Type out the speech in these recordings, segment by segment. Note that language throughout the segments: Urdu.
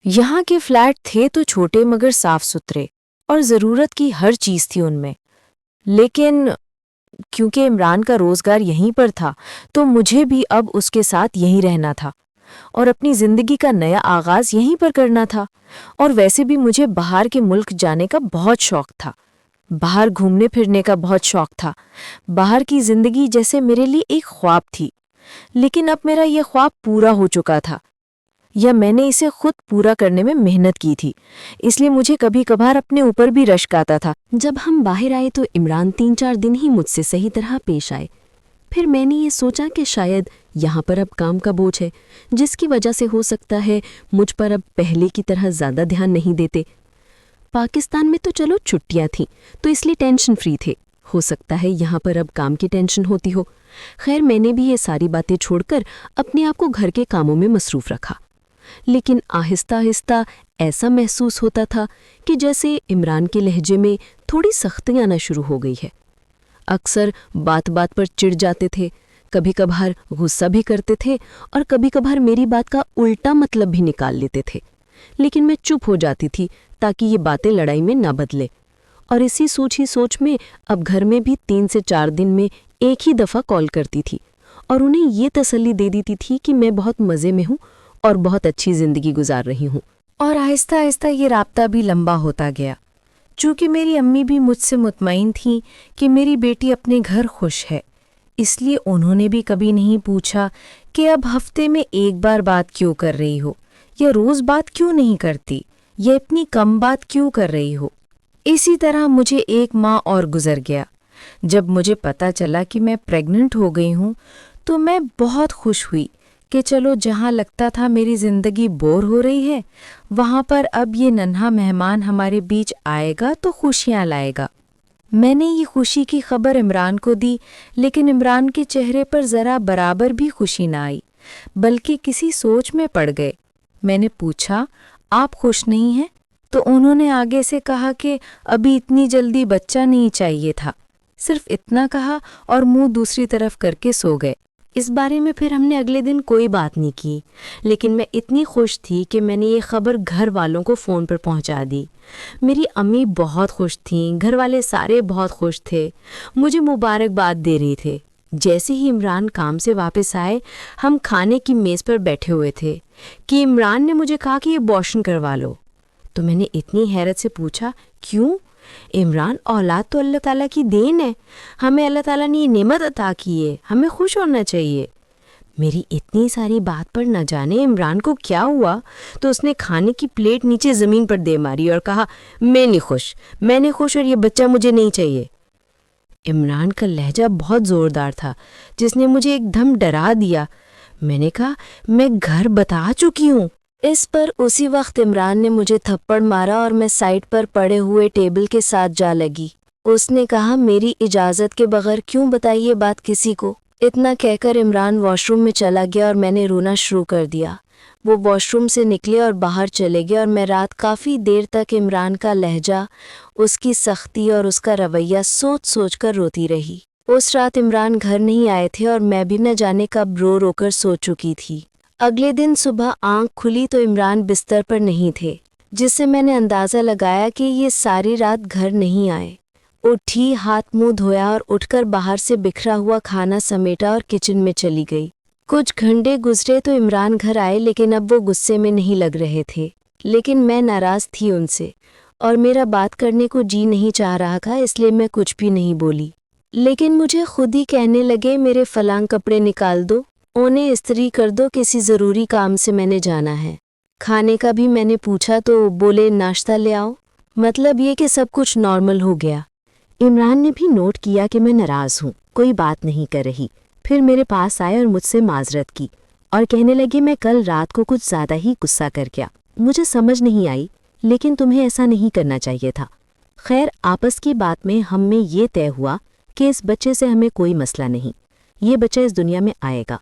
یہاں کے فلیٹ تھے تو چھوٹے مگر صاف ستھرے اور ضرورت کی ہر چیز تھی ان میں، لیکن کیونکہ عمران کا روزگار یہیں پر تھا تو مجھے بھی اب اس کے ساتھ یہیں رہنا تھا اور اپنی زندگی کا نیا آغاز یہیں پر کرنا تھا۔ اور ویسے بھی مجھے باہر کے ملک جانے کا بہت شوق تھا، باہر گھومنے پھرنے کا بہت شوق تھا۔ باہر کی زندگی جیسے میرے لیے ایک خواب تھی، لیکن اب میرا یہ خواب پورا ہو چکا تھا، یا میں نے اسے خود پورا کرنے میں محنت کی تھی، اس لیے مجھے کبھی کبھار اپنے اوپر بھی رشک آتا تھا۔ جب ہم باہر آئے تو عمران 3-4 دن ہی مجھ سے صحیح طرح پیش آئے۔ پھر میں نے یہ سوچا کہ شاید یہاں پر اب کام کا بوجھ ہے، جس کی وجہ سے ہو سکتا ہے مجھ پر اب پہلے کی طرح زیادہ دھیان نہیں دیتے۔ پاکستان میں تو چلو چھٹیاں تھیں تو اس لیے ٹینشن فری تھے، ہو سکتا ہے یہاں پر اب کام کی ٹینشن ہوتی ہو۔ خیر میں نے بھی یہ ساری باتیں چھوڑ کر اپنے آپ کو گھر کے کاموں میں مصروف رکھا، لیکن آہستہ آہستہ ایسا محسوس ہوتا تھا کہ جیسے عمران کے لہجے میں تھوڑی سختیاں آنا شروع ہو گئی ہے۔ اکثر بات بات پر چڑ جاتے تھے، کبھی کبھار غصہ بھی کرتے تھے اور کبھی کبھار میری بات کا الٹا مطلب بھی نکال لیتے تھے، لیکن میں چپ ہو جاتی تھی تاکہ یہ باتیں لڑائی میں نہ بدلے۔ اور اسی سوچ میں اب گھر میں بھی 3 سے 4 دن میں ایک ہی دفعہ کال کرتی تھی اور انہیں یہ تسلی دے دیتی تھی کہ میں بہت مزے میں ہوں اور بہت اچھی زندگی گزار رہی ہوں۔ اور آہستہ آہستہ یہ رابطہ بھی لمبا ہوتا گیا، چونکہ میری امی بھی مجھ سے مطمئن تھیں کہ میری بیٹی اپنے گھر خوش ہے، اس لیے انہوں نے بھی کبھی نہیں پوچھا کہ اب ہفتے میں ایک بار بات کیوں کر رہی ہو، یا روز بات کیوں نہیں کرتی، یا اتنی کم بات کیوں کر رہی ہو۔ اسی طرح مجھے 1 ماہ اور گزر گیا۔ جب مجھے پتا چلا کہ میں پریگننٹ ہو گئی ہوں تو میں بہت خوش ہوئی کہ چلو جہاں لگتا تھا میری زندگی بور ہو رہی ہے، وہاں پر اب یہ ننھا مہمان ہمارے بیچ آئے گا تو خوشیاں لائے گا۔ میں نے یہ خوشی کی خبر عمران کو دی، لیکن عمران کے چہرے پر ذرا برابر بھی خوشی نہ آئی، بلکہ کسی سوچ میں پڑ گئے۔ میں نے پوچھا، آپ خوش نہیں ہیں؟ تو انہوں نے آگے سے کہا کہ ابھی اتنی جلدی بچہ نہیں چاہیے تھا، صرف اتنا کہا اور منہ دوسری طرف کر کے سو گئے۔ اس بارے میں پھر ہم نے اگلے دن کوئی بات نہیں کی، لیکن میں اتنی خوش تھی کہ میں نے یہ خبر گھر والوں کو فون پر پہنچا دی۔ میری امی بہت خوش تھیں، گھر والے سارے بہت خوش تھے، مجھے مبارکباد دے رہے تھے۔ جیسے ہی عمران کام سے واپس آئے، ہم کھانے کی میز پر بیٹھے ہوئے تھے کہ عمران نے مجھے کہا کہ یہ ابورشن کروا لو۔ تو میں نے اتنی حیرت سے پوچھا، کیوں؟ عمران، اولاد تو اللہ تعالیٰ کی دین ہے، ہمیں اللہ تعالیٰ نے یہ نعمت عطا کی ہے، ہمیں خوش ہونا چاہیے۔ میری اتنی ساری بات پر نہ جانے عمران کو کیا ہوا تو اس نے کھانے کی پلیٹ نیچے زمین پر دے ماری اور کہا، میں نہیں خوش اور یہ بچہ مجھے نہیں چاہیے۔ عمران کا لہجہ بہت زوردار تھا جس نے مجھے ایک دم ڈرا دیا۔ میں نے کہا، میں گھر بتا چکی ہوں۔ اس پر اسی وقت عمران نے مجھے تھپڑ مارا اور میں سائڈ پر پڑے ہوئے ٹیبل کے ساتھ جا لگی۔ اس نے کہا، میری اجازت کے بغیر کیوں بتائی یہ بات کسی کو؟ اتنا کہہ کر عمران واش روم میں چلا گیا اور میں نے رونا شروع کر دیا۔ وہ واش روم سے نکلے اور باہر چلے گئے اور میں رات کافی دیر تک عمران کا لہجہ، اس کی سختی اور اس کا رویہ سوچ کر روتی رہی۔ اس رات عمران گھر نہیں آئے تھے اور میں بھی نہ جانے کب رو کر سو چکی تھی۔ اگلے دن صبح آنکھ کھلی تو عمران بستر پر نہیں تھے، جس سے میں نے اندازہ لگایا کہ یہ ساری رات گھر نہیں آئے۔ اٹھی، ہاتھ منہ دھویا اور اٹھ کر باہر سے بکھرا ہوا کھانا سمیٹا اور کچن میں چلی گئی۔ کچھ گھنٹے گزرے تو عمران گھر آئے، لیکن اب وہ غصے میں نہیں لگ رہے تھے، لیکن میں ناراض تھی ان سے اور میرا بات کرنے کو جی نہیں چاہ رہا تھا، اس لیے میں کچھ بھی نہیں بولی۔ لیکن مجھے خود ہی کہنے لگے، میرے فلاں کپڑے نکال دو، انہیں استری کر دو، کسی ضروری کام سے میں نے جانا ہے۔ کھانے کا بھی میں نے پوچھا تو بولے ناشتہ لے آؤ۔ مطلب یہ کہ سب کچھ نارمل ہو گیا۔ عمران نے بھی نوٹ کیا کہ میں ناراض ہوں، کوئی بات نہیں کر رہی، پھر میرے پاس آئے اور مجھ سے معذرت کی اور کہنے لگے، میں کل رات کو کچھ زیادہ ہی غصہ کر گیا، مجھے سمجھ نہیں آئی، لیکن تمہیں ایسا نہیں کرنا چاہیے تھا۔ خیر آپس کی بات میں ہم میں یہ طے ہوا کہ اس بچے سے ہمیں کوئی مسئلہ نہیں، یہ بچہ اس دنیا میں آئے گا۔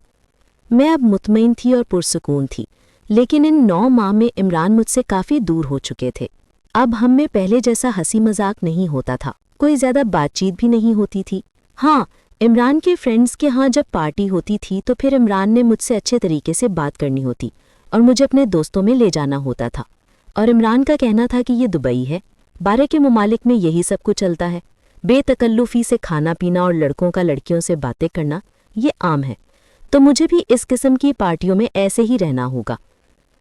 میں اب مطمئن تھی اور پرسکون تھی، لیکن ان 9 ماہ میں عمران مجھ سے کافی دور ہو چکے تھے۔ اب ہم میں پہلے جیسا ہنسی مذاق نہیں ہوتا تھا، کوئی زیادہ بات چیت بھی نہیں ہوتی تھی۔ ہاں، عمران کے فرینڈز کے ہاں جب پارٹی ہوتی تھی تو پھر عمران نے مجھ سے اچھے طریقے سے بات کرنی ہوتی اور مجھے اپنے دوستوں میں لے جانا ہوتا تھا۔ اور عمران کا کہنا تھا کہ یہ دبئی ہے، 12 کے ممالک میں یہی سب کچھ چلتا ہے، بے تکلفی سے کھانا پینا اور لڑکوں کا لڑکیوں سے باتیں کرنا یہ عام ہے، تو مجھے بھی اس قسم کی پارٹیوں میں ایسے ہی رہنا ہوگا۔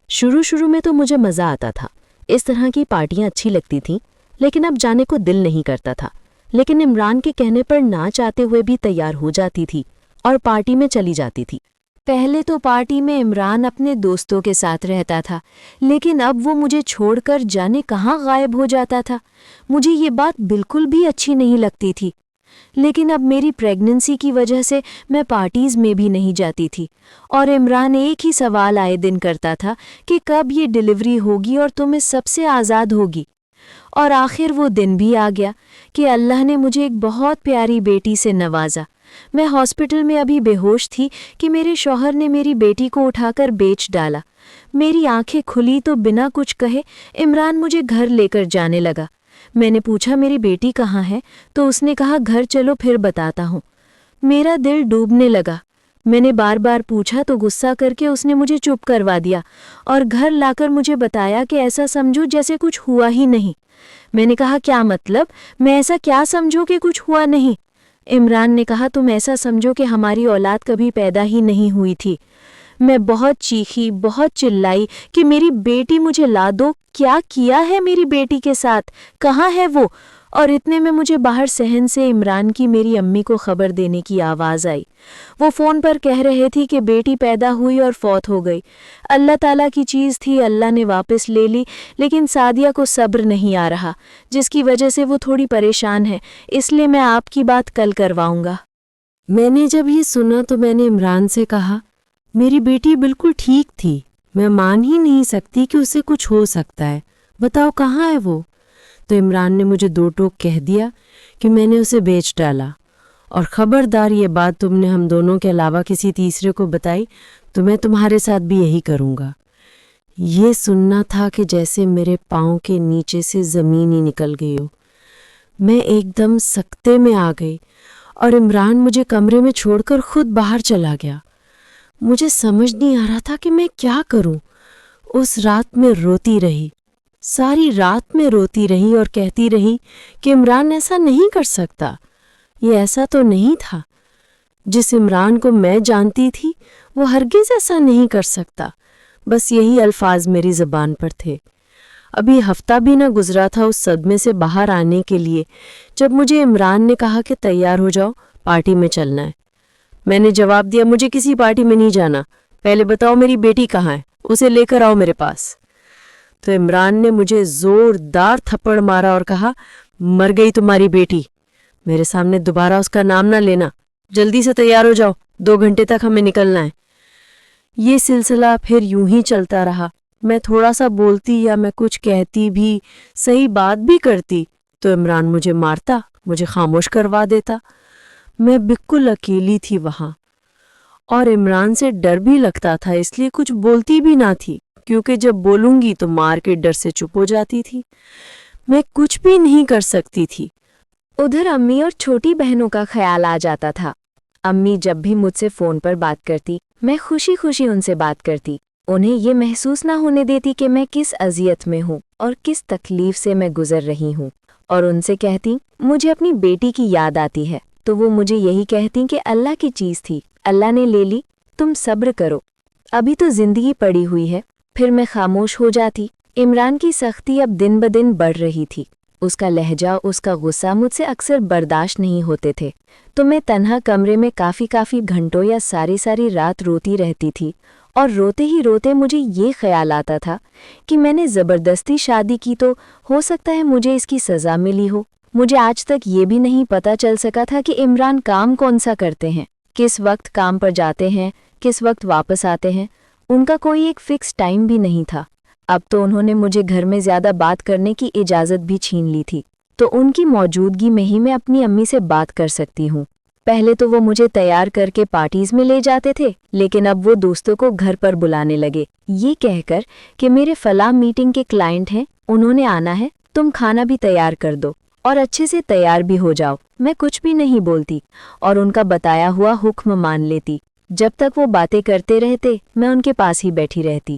شروع میں تو مجھے مزہ آتا تھا، اس طرح کی پارٹیاں اچھی لگتی تھیں، لیکن اب جانے کو دل نہیں کرتا تھا، لیکن عمران کے کہنے پر نہ چاہتے ہوئے بھی تیار ہو جاتی تھی اور پارٹی میں چلی جاتی تھی۔ پہلے تو پارٹی میں عمران اپنے دوستوں کے ساتھ رہتا تھا، لیکن اب وہ مجھے چھوڑ کر جانے کہاں غائب ہو جاتا تھا۔ مجھے یہ بات بالکل بھی اچھی نہیں لگتی تھی، لیکن اب میری پریگننسی کی وجہ سے میں پارٹیز میں بھی نہیں جاتی تھی، اور عمران ایک ہی سوال آئے دن کرتا تھا کہ کب یہ ڈیلیوری ہوگی اور تم اس سب سے آزاد ہوگی۔ اور آخر وہ دن بھی آ گیا کہ اللہ نے مجھے ایک بہت پیاری بیٹی سے نوازا۔ میں ہاسپٹل میں ابھی بے ہوش تھی کہ میرے شوہر نے میری بیٹی کو اٹھا کر بیچ ڈالا۔ میری آنکھیں کھلی تو بنا کچھ کہے عمران مجھے گھر لے کر جانے لگا۔ میں نے پوچھا میری بیٹی کہاں ہے تو اس نے کہا گھر چلو پھر بتاتا ہوں۔ میرا دل ڈوبنے لگا۔ میں نے بار بار پوچھا تو غصہ کر کے اس نے مجھے چپ کروا دیا اور گھر لا کر مجھے بتایا کہ ایسا سمجھو جیسے کچھ ہوا ہی نہیں۔ میں نے کہا کیا مطلب؟ میں ایسا کیا سمجھوں کہ کچھ ہوا نہیں؟ عمران نے کہا تم ایسا سمجھو کہ ہماری اولاد کبھی پیدا ہی نہیں ہوئی تھی۔ میں بہت چیخی، بہت چلائی کہ میری بیٹی مجھے لا دو، کیا کیا ہے میری بیٹی کے ساتھ، کہاں ہے وہ؟ اور اتنے میں مجھے باہر صحن سے عمران کی میری امی کو خبر دینے کی آواز آئی۔ وہ فون پر کہہ رہے تھی کہ بیٹی پیدا ہوئی اور فوت ہو گئی۔ اللہ تعالیٰ کی چیز تھی، اللہ نے واپس لے لی، لیکن سعدیہ کو صبر نہیں آ رہا، جس کی وجہ سے وہ تھوڑی پریشان ہے، اس لیے میں آپ کی بات کل کرواؤں گا۔ میں نے جب یہ سنا تو میں نے عمران سے کہا میری بیٹی بالکل ٹھیک تھی، میں مان ہی نہیں سکتی کہ اسے کچھ ہو سکتا ہے، بتاؤ کہاں ہے وہ؟ تو عمران نے مجھے 2 ٹوک کہہ دیا کہ میں نے اسے بیچ ڈالا، اور خبردار یہ بات تم نے ہم دونوں کے علاوہ کسی تیسرے کو بتائی تو میں تمہارے ساتھ بھی یہی کروں گا۔ یہ سننا تھا کہ جیسے میرے پاؤں کے نیچے سے زمین ہی نکل گئی ہو۔ میں ایک دم سکتے میں آ گئی اور عمران مجھے کمرے میں چھوڑ کر خود باہر چلا گیا۔ مجھے سمجھ نہیں آ رہا تھا کہ میں کیا کروں۔ اس رات میں روتی رہی، ساری رات میں روتی رہی اور کہتی رہی کہ عمران ایسا نہیں کر سکتا، یہ ایسا تو نہیں تھا۔ جس عمران کو میں جانتی تھی وہ ہرگز ایسا نہیں کر سکتا، بس یہی الفاظ میری زبان پر تھے۔ ابھی ہفتہ بھی نہ گزرا تھا اس صدمے سے باہر آنے کے لیے جب مجھے عمران نے کہا کہ تیار ہو جاؤ، پارٹی میں چلنا ہے۔ میں نے جواب دیا مجھے کسی پارٹی میں نہیں جانا، پہلے بتاؤ میری بیٹی کہاں ہے، اسے لے کر آؤ میرے پاس۔ تو عمران نے مجھے زوردار تھپڑ مارا اور کہا مر گئی تمہاری بیٹی، میرے سامنے دوبارہ اس کا نام نہ لینا، جلدی سے تیار ہو جاؤ، 2 گھنٹے تک ہمیں نکلنا ہے۔ یہ سلسلہ پھر یوں ہی چلتا رہا۔ میں تھوڑا سا بولتی یا میں کچھ کہتی بھی، صحیح بات بھی کرتی تو عمران مجھے مارتا، مجھے خاموش کروا دیتا۔ میں بالکل اکیلی تھی وہاں، اور عمران سے ڈر بھی لگتا تھا، اس لیے کچھ بولتی بھی نہ تھی، کیونکہ جب بولوں گی تو مار کے ڈر سے چپ ہو جاتی تھی۔ میں کچھ بھی نہیں کر سکتی تھی۔ ادھر امی اور چھوٹی بہنوں کا خیال آ جاتا تھا۔ امی جب بھی مجھ سے فون پر بات کرتی، میں خوشی خوشی ان سے بات کرتی، انہیں یہ محسوس نہ ہونے دیتی کہ میں کس اذیت میں ہوں اور کس تکلیف سے میں گزر رہی ہوں، اور ان سے کہتی مجھے اپنی بیٹی کی یاد آتی ہے تو وہ مجھے یہی کہتی کہ اللہ کی چیز تھی، اللہ نے لے لی، تم صبر کرو، ابھی تو زندگی پڑی ہوئی ہے۔ پھر میں خاموش ہو جاتی۔ عمران کی سختی اب دن بدن بڑھ رہی تھی، اس کا لہجہ، اس کا غصہ مجھ سے اکثر برداشت نہیں ہوتے تھے، تو میں تنہا کمرے میں کافی گھنٹوں یا ساری رات روتی رہتی تھی، اور روتے ہی روتے مجھے یہ خیال آتا تھا کہ میں نے زبردستی شادی کی تو ہو سکتا ہے مجھے اس کی سزا ملی ہو۔ مجھے آج تک یہ بھی نہیں پتہ چل سکا تھا کہ عمران کام کون سا کرتے ہیں، کس وقت کام پر جاتے ہیں، کس وقت واپس آتے ہیں، ان کا کوئی ایک فکس ٹائم بھی نہیں تھا۔ اب تو انہوں نے مجھے گھر میں زیادہ بات کرنے کی اجازت بھی چھین لی تھی، تو ان کی موجودگی میں ہی میں اپنی امی سے بات کر سکتی ہوں۔ پہلے تو وہ مجھے تیار کر کے پارٹیز میں لے جاتے تھے، لیکن اب وہ دوستوں کو گھر پر بلانے لگے، یہ کہہ کر کہ میرے فلاں میٹنگ کے کلائنٹ ہیں، انہوں نے آنا ہے، تم کھانا بھی تیار کر دو اور اچھے سے تیار بھی ہو جاؤ۔ میں کچھ بھی نہیں بولتی اور ان کا بتایا ہوا حکم مان لیتی۔ جب تک وہ باتیں کرتے رہتے میں ان کے پاس ہی بیٹھی رہتی۔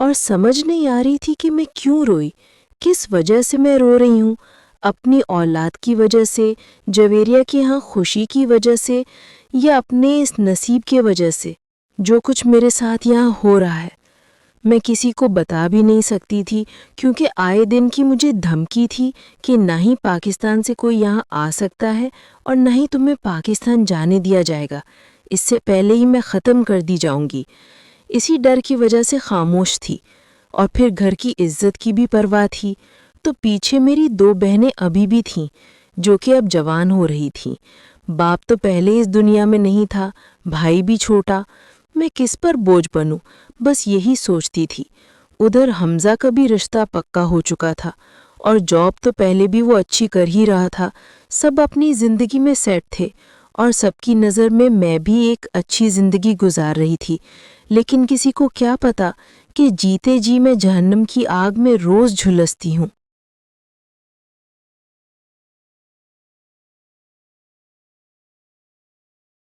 اور سمجھ نہیں آ رہی تھی کہ میں کیوں روئی، کس وجہ سے میں رو رہی ہوں، اپنی اولاد کی وجہ سے، جویریہ کے ہاں خوشی کی وجہ سے، یا اپنے اس نصیب کی وجہ سے جو کچھ میرے ساتھ یہاں ہو رہا ہے۔ میں کسی کو بتا بھی نہیں سکتی تھی کیونکہ آئے دن کی مجھے دھمکی تھی کہ نہ ہی پاکستان سے کوئی یہاں آ سکتا ہے اور نہ ہی تمہیں پاکستان جانے دیا جائے گا، اس سے پہلے ہی میں ختم کر دی جاؤں گی۔ اسی ڈر کی وجہ سے خاموش تھی، اور پھر گھر کی عزت کی بھی پرواہ تھی۔ تو پیچھے میری 2 بہنیں ابھی بھی تھیں جو کہ اب جوان ہو رہی تھیں۔ باپ تو پہلے اس دنیا میں نہیں تھا، بھائی بھی چھوٹا، میں کس پر بوجھ بنوں، بس یہی سوچتی تھی۔ ادھر حمزہ کا بھی رشتہ پکا ہو چکا تھا اور جاب تو پہلے بھی وہ اچھی کر ہی رہا تھا، سب اپنی زندگی میں سیٹ تھے اور سب کی نظر میں بھی ایک اچھی زندگی گزار رہی تھی، لیکن کسی کو کیا پتا کہ جیتے جی میں جہنم کی آگ میں روز جھلستی ہوں۔